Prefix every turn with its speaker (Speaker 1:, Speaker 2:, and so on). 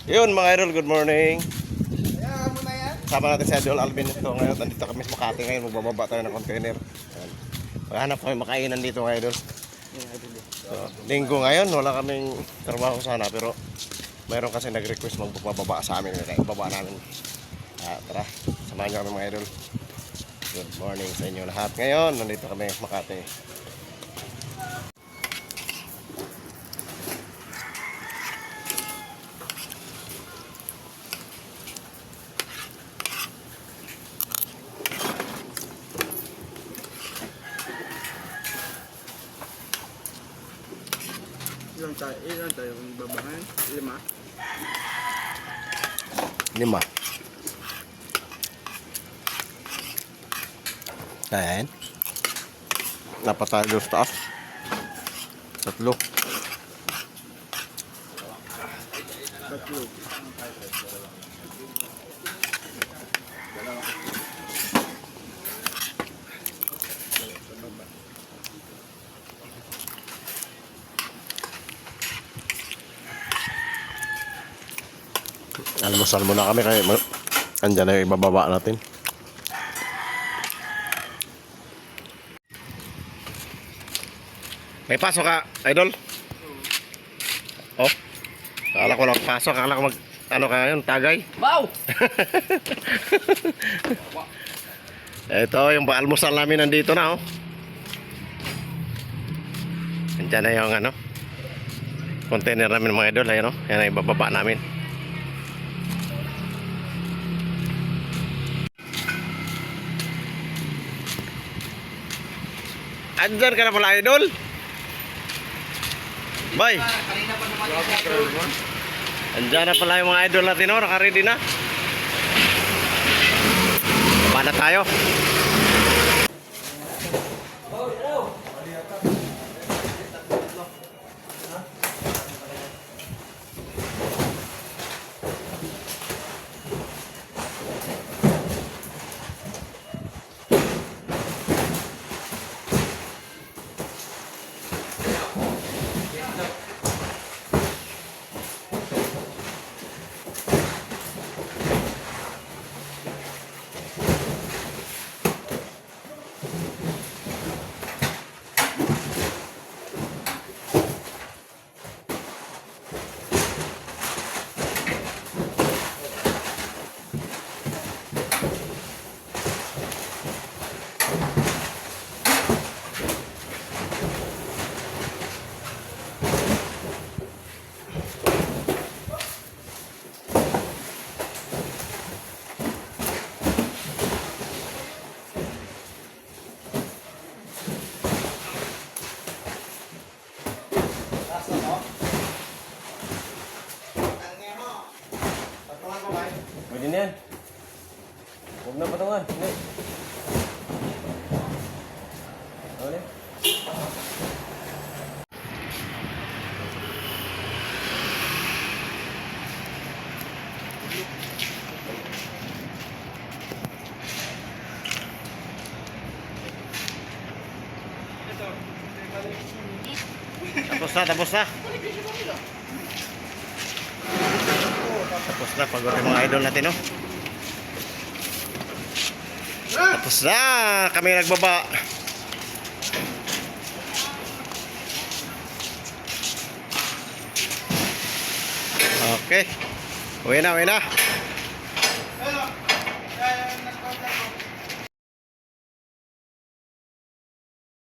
Speaker 1: Yun mga idol, good morning.
Speaker 2: Ayan, mo na yan.
Speaker 1: Sama natin si Idol Alvin ito ngayon. Nandito kami sa Makati ngayon. Magbababa tayo ng container. Ayan. Maghanap kami makainan dito mga idol. So, linggo ngayon, wala kaming trabaho sana. Pero mayroon kasi nag-request magbababa sa amin. Kaya ibaba namin. Tara, samahan niyo kami mga idol. Good morning sa inyo lahat. Ngayon, nandito kami sa Makati.
Speaker 2: Ilan tayo kung babahan? 5?
Speaker 1: 5. Ayan. Dapat tayo sa taas. 3.
Speaker 2: 3.
Speaker 1: Almusal muna kami kaya andyan na yung ibababa natin. May pasok ka, Idol? Oh. Akala ko lang pasok, akala ko ano ka ngayon, tagay.
Speaker 2: Wow!
Speaker 1: Ito yung almusal namin nandito na oh. Andyan na yung container namin mga idol, ayun oh. Yan ang ibababa namin. Andyan ka na pala idol. Bye. Andyan na pala yung mga idol natin oh. Naka-ready na. Baba na tayo. Pwede na yan. Huwag na patungan. Hindi. Ano? Tapos na, tapos na. Tapos na, pagod yung mga idol natin, no? Tapos na, kami nagbaba. Okay. Uwi na, uwi na.